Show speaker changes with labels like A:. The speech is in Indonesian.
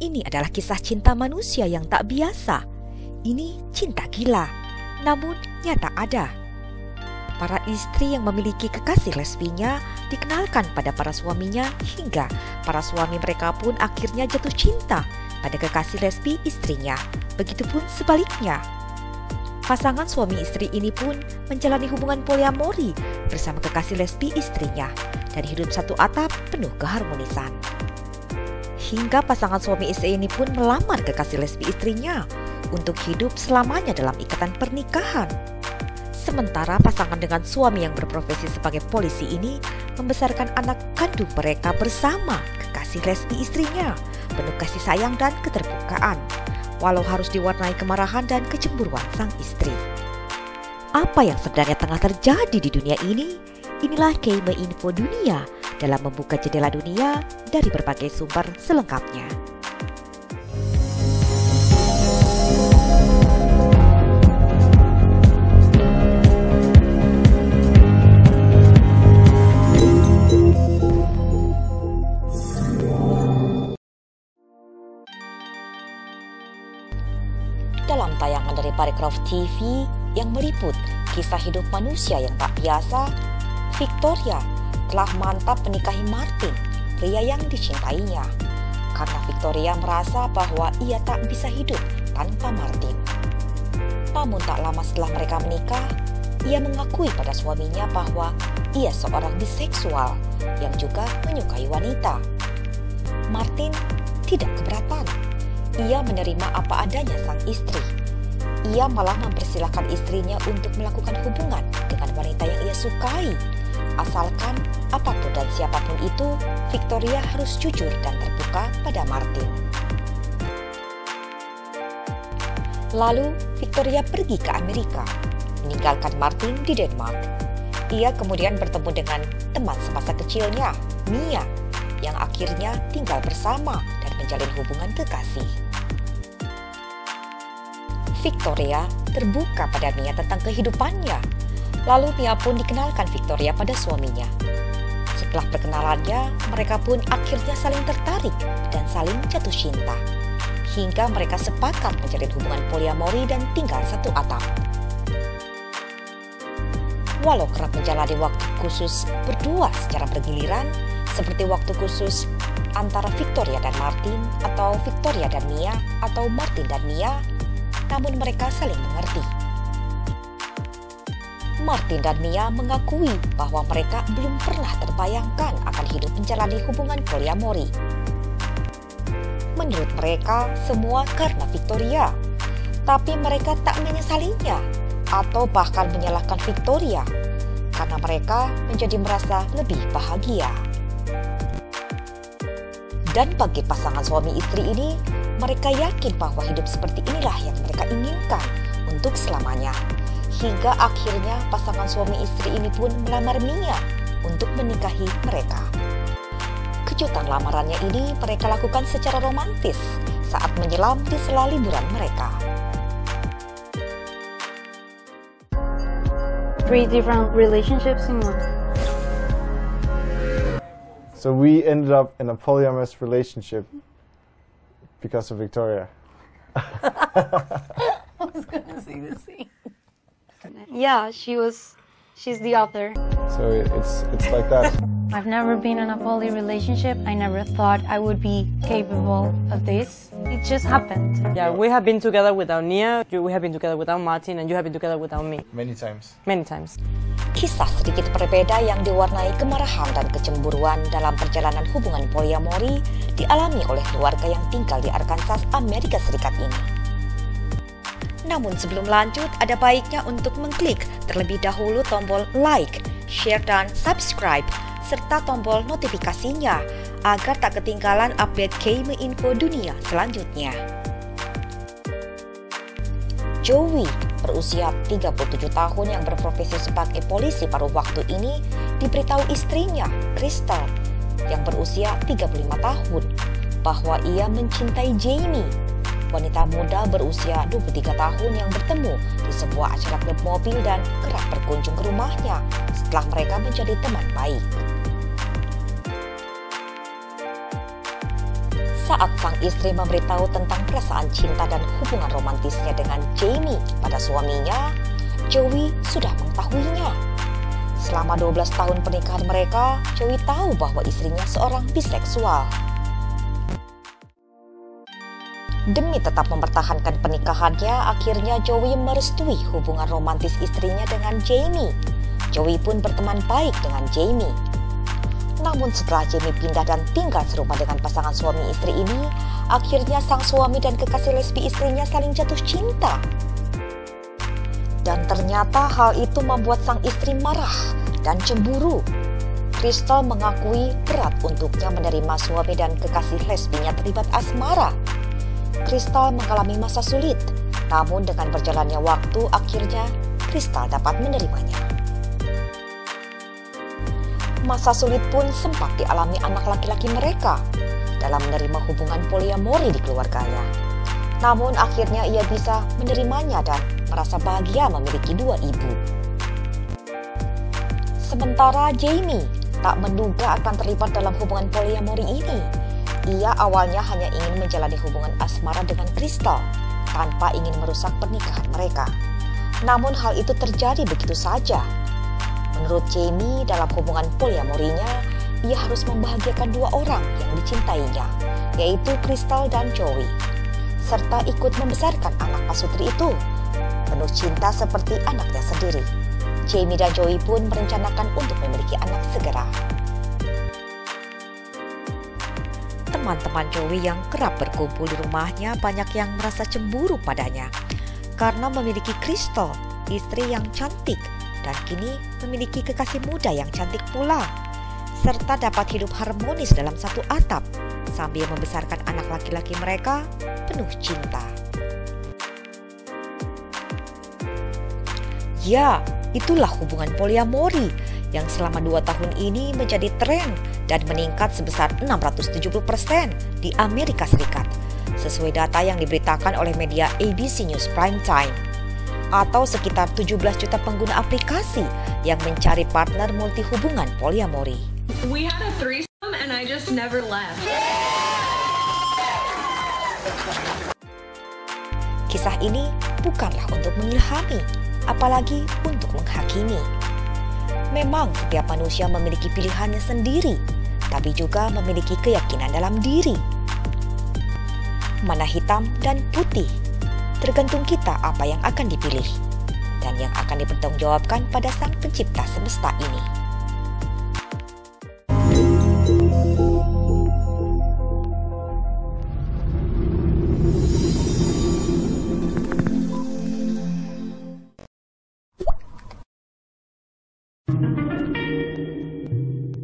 A: Ini adalah kisah cinta manusia yang tak biasa. Ini cinta gila, namun nyata ada. Para istri yang memiliki kekasih lesbinya dikenalkan pada para suaminya hingga para suami mereka pun akhirnya jatuh cinta pada kekasih lesbi istrinya. Begitupun sebaliknya. Pasangan suami istri ini pun menjalani hubungan poliamori bersama kekasih lesbi istrinya dan hidup satu atap penuh keharmonisan. Hingga pasangan suami istri ini pun melamar kekasih lesbi istrinya untuk hidup selamanya dalam ikatan pernikahan. Sementara pasangan dengan suami yang berprofesi sebagai polisi ini membesarkan anak kandung mereka bersama kekasih lesbi istrinya, penuh kasih sayang dan keterbukaan, walau harus diwarnai kemarahan dan kecemburuan sang istri. Apa yang sebenarnya tengah terjadi di dunia ini? Inilah Keime Info Dunia dalam membuka jendela dunia dari berbagai sumber selengkapnya. Dalam tayangan dari Parekraf TV yang meliput kisah hidup manusia yang tak biasa, Victoria telah mantap menikahi Martin, pria yang dicintainya. Karena Victoria merasa bahwa ia tak bisa hidup tanpa Martin. Namun tak lama setelah mereka menikah, ia mengakui pada suaminya bahwa ia seorang biseksual yang juga menyukai wanita. Martin tidak keberatan. Ia menerima apa adanya sang istri. Ia malah mempersilahkan istrinya untuk melakukan hubungan dengan wanita yang ia sukai. Asalkan apapun dan siapapun itu, Victoria harus jujur dan terbuka pada Martin. Lalu, Victoria pergi ke Amerika, meninggalkan Martin di Denmark. Ia kemudian bertemu dengan teman semasa kecilnya, Mia, yang akhirnya tinggal bersama dan menjalin hubungan kekasih. Victoria terbuka pada Mia tentang kehidupannya. Lalu Mia pun dikenalkan Victoria pada suaminya. Setelah perkenalannya, mereka pun akhirnya saling tertarik dan saling jatuh cinta. Hingga mereka sepakat menjalin hubungan poliamori dan tinggal satu atap. Walau kerap menjalani waktu khusus berdua secara bergiliran, seperti waktu khusus antara Victoria dan Martin, atau Victoria dan Mia, atau Martin dan Mia, namun mereka saling mengerti. Martin dan Mia mengakui bahwa mereka belum pernah terbayangkan akan hidup menjalani hubungan poliamori. Menurut mereka, semua karena Victoria. Tapi mereka tak menyesalinya atau bahkan menyalahkan Victoria karena mereka menjadi merasa lebih bahagia. Dan bagi pasangan suami istri ini, mereka yakin bahwa hidup seperti inilah yang mereka inginkan untuk selamanya. Hingga akhirnya pasangan suami istri ini pun melamar Mia untuk menikahi mereka. Kejutan lamarannya ini mereka lakukan secara romantis saat menyelam di sela liburan mereka.
B: 3 different relationships in one.
C: So we ended up in a polyamorous relationship because of Victoria.
B: I was gonna say the same. Yeah, she's the author.
C: So it's like that.
B: I've never been in a poly relationship. I never thought I would be capable of this. It just happened.
D: Yeah, we have been together without Nia, we have been together without Martin, and you have been together without me.
C: Many times.
D: Many times.
A: Kisah sedikit berbeda yang diwarnai kemarahan dan kecemburuan dalam perjalanan hubungan poliamori dialami oleh keluarga yang tinggal di Arkansas, Amerika Serikat ini. Namun sebelum lanjut, ada baiknya untuk mengklik terlebih dahulu tombol like, share, dan subscribe, serta tombol notifikasinya agar tak ketinggalan update Keime Info Dunia selanjutnya. Joey, berusia 37 tahun yang berprofesi sebagai polisi paruh waktu ini, diberitahu istrinya, Crystal, yang berusia 35 tahun, bahwa ia mencintai Jamie, wanita muda berusia 23 tahun yang bertemu di sebuah acara klub mobil dan kerap berkunjung ke rumahnya setelah mereka menjadi teman baik. Saat sang istri memberitahu tentang perasaan cinta dan hubungan romantisnya dengan Jamie pada suaminya, Joey sudah mengetahuinya. Selama 12 tahun pernikahan mereka, Joey tahu bahwa istrinya seorang biseksual. Demi tetap mempertahankan pernikahannya, akhirnya Joey merestui hubungan romantis istrinya dengan Jamie. Joey pun berteman baik dengan Jamie. Namun setelah Jamie pindah dan tinggal serumah dengan pasangan suami istri ini, akhirnya sang suami dan kekasih lesbi istrinya saling jatuh cinta. Dan ternyata hal itu membuat sang istri marah dan cemburu. Crystal mengakui berat untuknya menerima suami dan kekasih lesbinya terlibat asmara. Crystal mengalami masa sulit, namun dengan berjalannya waktu akhirnya Crystal dapat menerimanya. Masa sulit pun sempat dialami anak laki-laki mereka dalam menerima hubungan poliamori di keluarganya. Namun akhirnya ia bisa menerimanya dan merasa bahagia memiliki 2 ibu. Sementara Jamie tak menduga akan terlibat dalam hubungan poliamori ini. Ia awalnya hanya ingin menjalani hubungan asmara dengan Crystal tanpa ingin merusak pernikahan mereka. Namun hal itu terjadi begitu saja. Menurut Jamie, dalam hubungan poliamorinya, ia harus membahagiakan 2 orang yang dicintainya, yaitu Crystal dan Joey, serta ikut membesarkan anak pasutri itu, penuh cinta seperti anaknya sendiri. Jamie dan Joey pun merencanakan untuk memiliki anak segera. Teman-teman Joey yang kerap berkumpul di rumahnya banyak yang merasa cemburu padanya, karena memiliki Crystal, istri yang cantik, dan kini memiliki kekasih muda yang cantik pula, serta dapat hidup harmonis dalam satu atap sambil membesarkan anak laki-laki mereka penuh cinta. Ya, itulah hubungan poliamori yang selama 2 tahun ini menjadi tren dan meningkat sebesar 670% di Amerika Serikat, sesuai data yang diberitakan oleh media ABC News Prime Time. Atau sekitar 17 juta pengguna aplikasi yang mencari partner multihubungan poliamori.
E: We had a threesome and I just never left.
A: Kisah ini bukanlah untuk mengilhami, apalagi untuk menghakimi. Memang setiap manusia memiliki pilihannya sendiri, tapi juga memiliki keyakinan dalam diri. Mana hitam dan putih, tergantung kita apa yang akan dipilih dan yang akan dipertanggungjawabkan pada Sang Pencipta semesta ini.